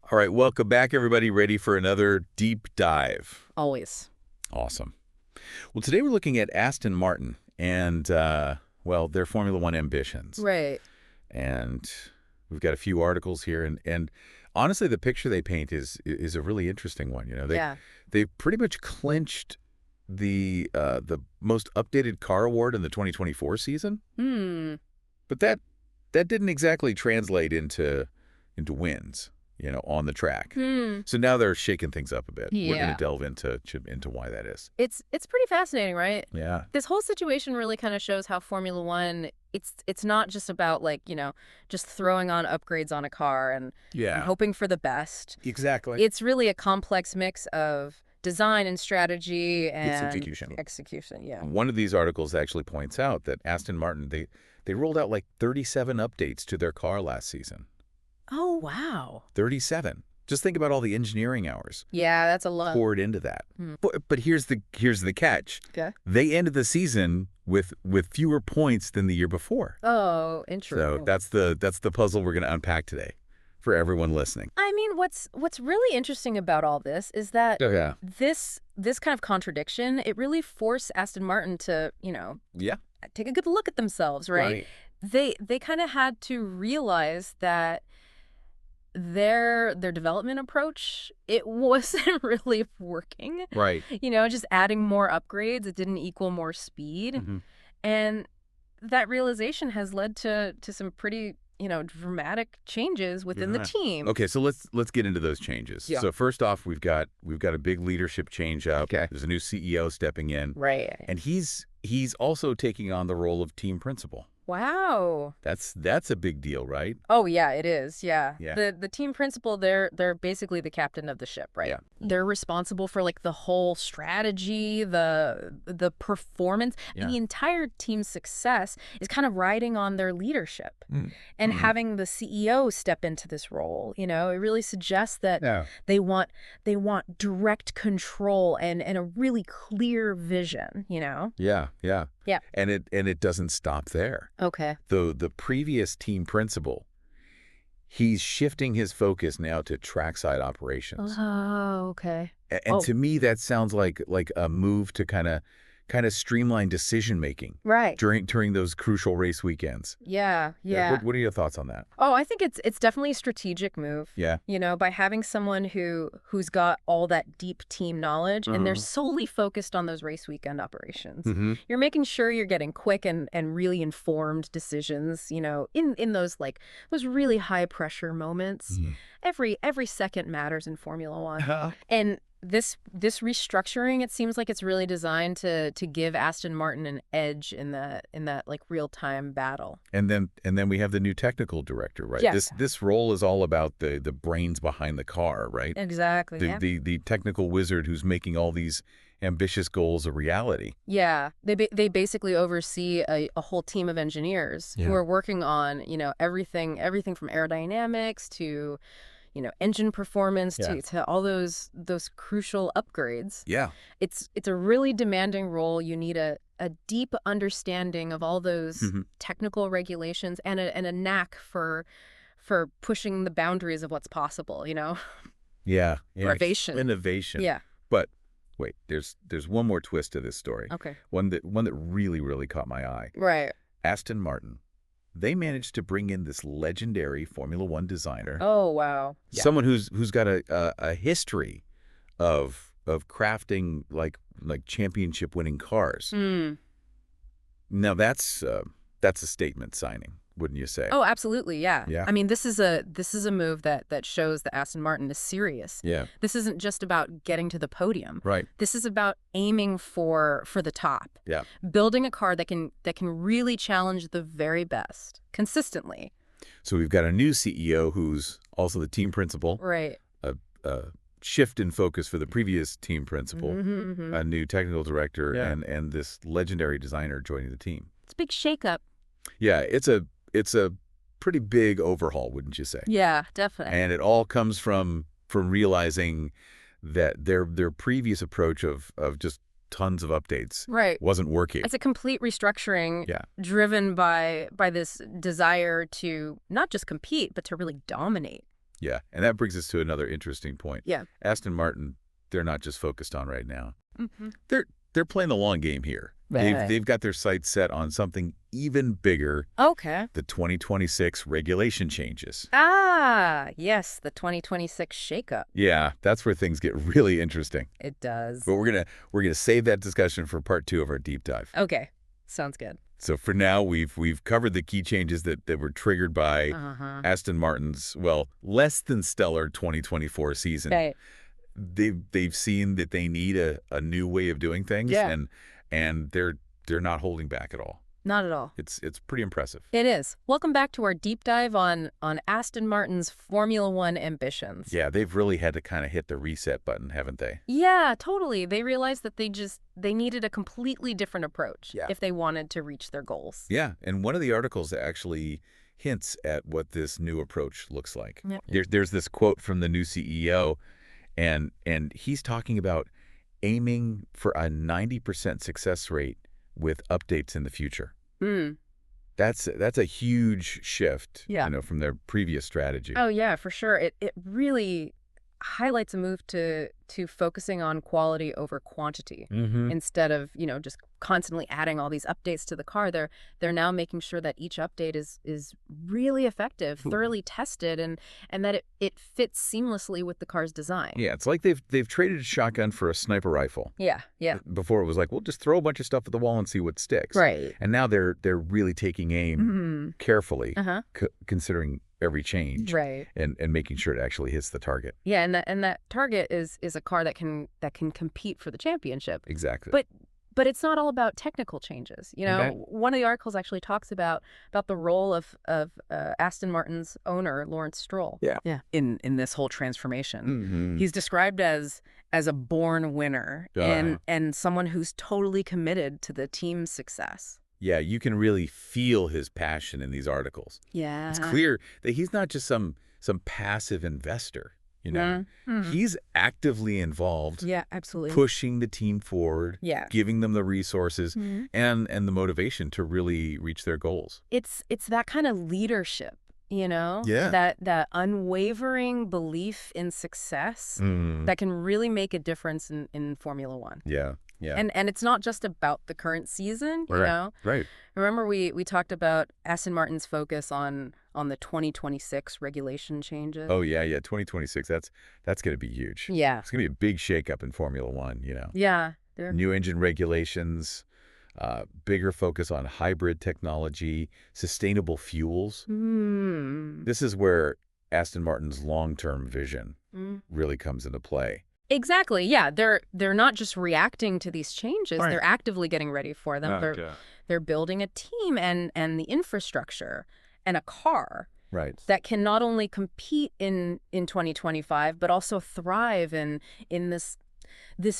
All right, welcome back, everybody. Ready for another deep dive? Always. Awesome. Well, today we're looking at Aston Martin and, well, their Formula One ambitions. Right. And we've got a few articles here, and honestly, the picture they paint is a really interesting one. They pretty much clinched the most updated car award in the 2024 season. But that didn't exactly translate into wins, on the track. So now they're shaking things up a bit. Yeah. We're going to delve into why that is. It's pretty fascinating, right? Yeah. This whole situation really kind of shows how Formula One, it's not just about just throwing on upgrades on a car and hoping for the best. Exactly. It's really a complex mix of design and strategy and execution. Yeah. One of these articles actually points out that Aston Martin, they rolled out like 37 updates to their car last season. Oh, wow. 37. Just think about all the engineering hours. Yeah, that's a lot. Poured into that. But here's the catch. Okay. They ended the season with fewer points than the year before. Oh, interesting. So that's the puzzle we're going to unpack today for everyone listening. I mean, what's really interesting about all this is that this kind of contradiction, it really forced Aston Martin to, take a good look at themselves, right? They kind of had to realize that their development approach, it wasn't really working. Right. Just adding more upgrades, it didn't equal more speed. And that realization has led to some pretty, dramatic changes within the team. Okay, so let's get into those changes. Yeah. So first off, we've got a big leadership change up. Okay. There's a new CEO stepping in. Right. And he's also taking on the role of team principal. Wow. That's a big deal, right? Oh, yeah, it is. Yeah. Yeah. The team principal, they're basically the captain of the ship, right? Yeah. They're responsible for the whole strategy, the performance. Yeah. The entire team's success is kind of riding on their leadership. And having the CEO step into this role, it really suggests that they want direct control and a really clear vision, Yeah. Yeah. And it doesn't stop there. Okay. The previous team principal, he's shifting his focus now to trackside operations. Oh, okay. And to me, that sounds like a move to kind of streamline decision making. Right. During those crucial race weekends. Yeah. What are your thoughts on that? Oh, I think it's definitely a strategic move. Yeah. By having someone who's got all that deep team knowledge and they're solely focused on those race weekend operations. You're making sure you're getting quick and really informed decisions, in those those really high pressure moments. Every second matters in Formula One. And this restructuring, it seems like it's really designed to give Aston Martin an edge in that real-time battle. And then we have the new technical director, right? Yes. This role is all about the brains behind the car, right? Exactly. The technical wizard who's making all these ambitious goals a reality. Yeah. They basically oversee a whole team of engineers who are working on, everything from aerodynamics to engine performance to all those crucial upgrades. Yeah. It's a really demanding role. You need a deep understanding of all those technical regulations and a knack for pushing the boundaries of what's possible, Yeah. Innovation. Yeah. But wait, there's one more twist to this story. Okay. One that really, really caught my eye. Right. Aston Martin. They managed to bring in this legendary Formula One designer. Oh, wow. Yeah. Someone who's got a history of crafting like championship winning cars. Now that's a statement signing, wouldn't you say? Oh, absolutely. Yeah. Yeah. I mean, this is a move that shows that Aston Martin is serious. Yeah. This isn't just about getting to the podium. Right. This is about aiming for the top. Yeah. Building a car that can really challenge the very best consistently. So we've got a new CEO who's also the team principal. Right. A shift in focus for the previous team principal. A new technical director and this legendary designer joining the team. It's a big shakeup. Yeah, it's a pretty big overhaul, wouldn't you say? Yeah, definitely. And it all comes from realizing that their previous approach of just tons of updates wasn't working. It's a complete restructuring driven by this desire to not just compete, but to really dominate. Yeah, and that brings us to another interesting point. Yeah. Aston Martin, they're not just focused on right now. Mm-hmm. They're playing the long game here. Right. They've got their sights set on something even bigger. Okay. The 2026 regulation changes. Ah, yes, the 2026 shakeup. Yeah, that's where things get really interesting. It does. But we're gonna save that discussion for part 2 of our deep dive. Okay, sounds good. So for now, we've covered the key changes that were triggered by Aston Martin's, well, less than stellar 2024 season. Right. They've seen that they need a new way of doing things, and they're not holding back at all. Not at all. It's pretty impressive. It is. Welcome back to our deep dive on Aston Martin's Formula One ambitions. Yeah, they've really had to kind of hit the reset button, haven't they? Yeah, totally. They realized that they needed a completely different approach if they wanted to reach their goals. Yeah, and one of the articles actually hints at what this new approach looks like. Yep. There's this quote from the new CEO, and he's talking about aiming for a 90% success rate with updates in the future. That's a huge shift, from their previous strategy. Oh yeah, for sure. It really highlights a move to focusing on quality over quantity instead of just constantly adding all these updates to the car. They're now making sure that each update is really effective, thoroughly tested, and that it fits seamlessly with the car's design. Yeah, it's like they've traded a shotgun for a sniper rifle. Yeah. Before it was like, we'll just throw a bunch of stuff at the wall and see what sticks. Right. And now they're really taking aim carefully, considering every change, and making sure it actually hits the target. Yeah, and that target is a car that can compete for the championship. Exactly. But it's not all about technical changes. One of the articles actually talks about the role of Aston Martin's owner, Lawrence Stroll. Yeah. In this whole transformation. He's described as a born winner and someone who's totally committed to the team's success. Yeah, you can really feel his passion in these articles. Yeah. It's clear that he's not just some passive investor, He's actively involved. Yeah, absolutely. Pushing the team forward, giving them the resources and the motivation to really reach their goals. It's that kind of leadership, Yeah. That unwavering belief in success that can really make a difference in Formula One. Yeah. Yeah. And it's not just about the current season, you know? Right. Remember we talked about Aston Martin's focus on the 2026 regulation changes? Oh, yeah. 2026, that's going to be huge. Yeah. It's going to be a big shakeup in Formula One, Yeah. New engine regulations, bigger focus on hybrid technology, sustainable fuels. This is where Aston Martin's long-term vision really comes into play. Exactly. Yeah, they're not just reacting to these changes; they're actively getting ready for them. They're building a team and the infrastructure and a car that can not only compete in 2025 but also thrive in this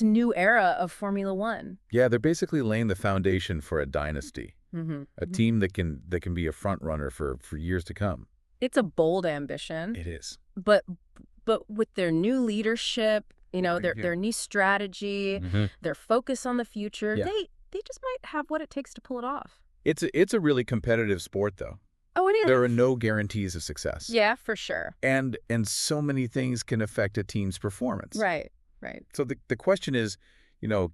new era of Formula One. Yeah, they're basically laying the foundation for a dynasty, a team that can be a front runner for years to come. It's a bold ambition. It is, but with their new leadership. Their new strategy, their focus on the future, they just might have what it takes to pull it off. It's a really competitive sport, though. Oh, it is. There are no guarantees of success. Yeah, for sure. And so many things can affect a team's performance. Right. So the question is,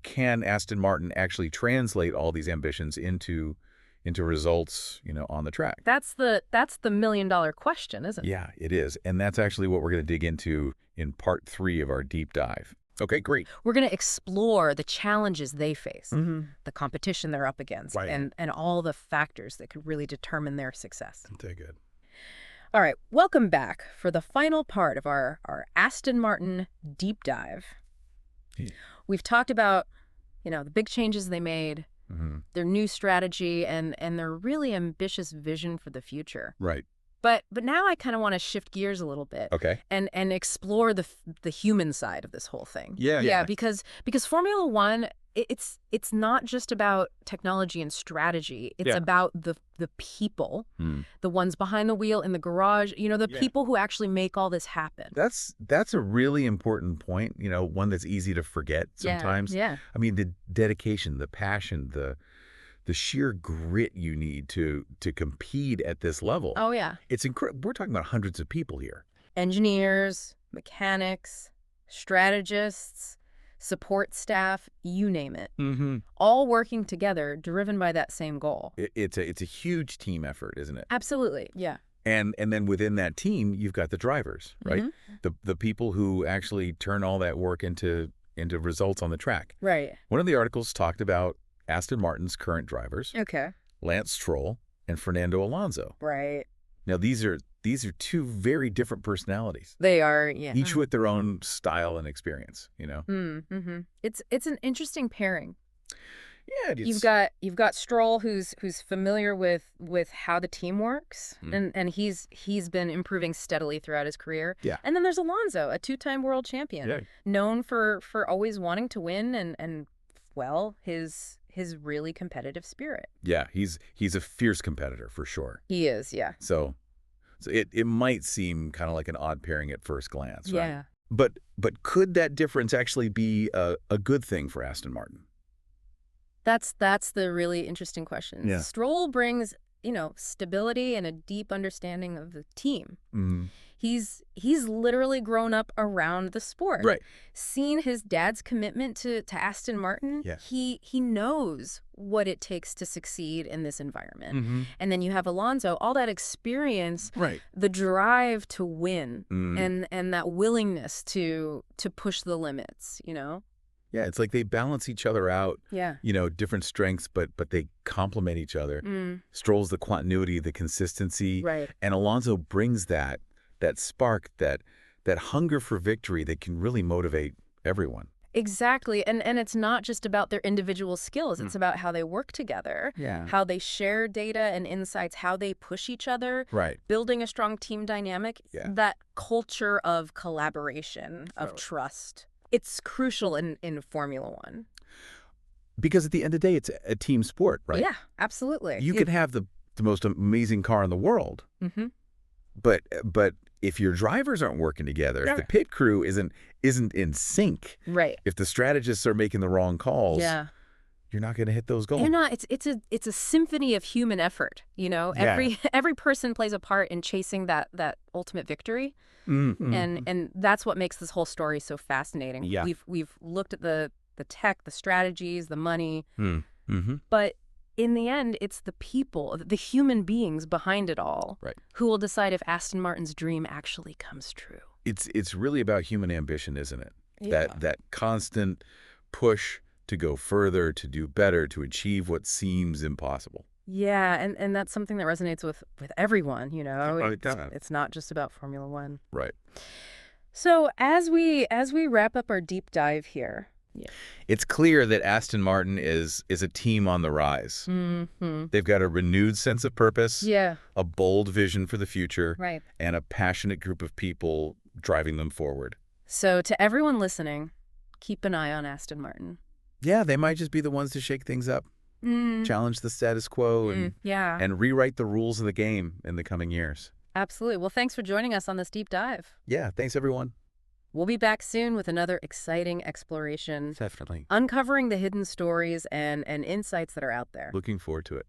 can Aston Martin actually translate all these ambitions into results, on the track? That's the million-dollar question, isn't it? Yeah, it is. And that's actually what we're going to dig into in part 3 of our deep dive. Okay, great. We're going to explore the challenges they face, the competition they're up against, and all the factors that could really determine their success. Okay, good. All right, welcome back for the final part of our Aston Martin deep dive. Yeah. We've talked about, the big changes they made, their new strategy, and their really ambitious vision for the future. Right. But now I kind of want to shift gears a little bit. Okay. And explore the human side of this whole thing. Yeah. Because Formula One, it's not just about technology and strategy. It's about the people, the ones behind the wheel in the garage. The people who actually make all this happen. That's a really important point. One that's easy to forget sometimes. Yeah. I mean, the dedication, the passion, the sheer grit you need to compete at this level. Oh, yeah. It's incredible. We're talking about hundreds of people here. Engineers, mechanics, strategists, support staff, you name it. All working together, driven by that same goal. It's a huge team effort, isn't it? Absolutely, yeah. And then within that team, you've got the drivers, right? The people who actually turn all that work into results on the track. Right. One of the articles talked about Aston Martin's current drivers. Okay. Lance Stroll and Fernando Alonso. Right. Now these are two very different personalities. They are, yeah. Each with their own style and experience, you know. It's an interesting pairing. Yeah, it is. You've got Stroll, who's familiar with how the team works, and he's been improving steadily throughout his career. Yeah. And then there's Alonso, a two-time world champion, known for always wanting to win and well, his really competitive spirit. Yeah, he's a fierce competitor for sure. He is, yeah. So it might seem kind of like an odd pairing at first glance, right? Yeah. But could that difference actually be a good thing for Aston Martin? That's the really interesting question. Yeah. Stroll brings, stability and a deep understanding of the team. He's literally grown up around the sport. Right. Seen his dad's commitment to Aston Martin. Yeah. He knows what it takes to succeed in this environment. And then you have Alonso, all that experience, right, the drive to win, and that willingness to push the limits, Yeah, it's like they balance each other out. Yeah. Different strengths, but they complement each other. Stroll's the continuity, the consistency. Right. And Alonso brings that spark, that hunger for victory that can really motivate everyone. Exactly. And it's not just about their individual skills. It's about how they work together, how they share data and insights, how they push each other, right, building a strong team dynamic, that culture of collaboration, of trust. It's crucial in Formula One. Because at the end of the day, it's a team sport, right? Yeah, absolutely. You could have the most amazing car in the world, but if your drivers aren't working together, if the pit crew isn't in sync, right, if the strategists are making the wrong calls, you're not going to hit those goals. You're not. It's a symphony of human effort. Every person plays a part in chasing that ultimate victory. And that's what makes this whole story so fascinating. Yeah. We've looked at the tech, the strategies, the money, but in the end, it's the people, the human beings behind it all, who will decide if Aston Martin's dream actually comes true. It's really about human ambition, isn't it? Yeah. That constant push to go further, to do better, to achieve what seems impossible. Yeah, and that's something that resonates with everyone, It's not just about Formula One. Right. So as we wrap up our deep dive here, it's clear that Aston Martin is a team on the rise. They've got a renewed sense of purpose, a bold vision for the future, and a passionate group of people driving them forward. So to everyone listening, keep an eye on Aston Martin. Yeah, they might just be the ones to shake things up. Challenge the status quo and rewrite the rules of the game in the coming years. Absolutely. Well, thanks for joining us on this deep dive. Yeah, thanks everyone. We'll be back soon with another exciting exploration. Definitely. Uncovering the hidden stories and insights that are out there. Looking forward to it.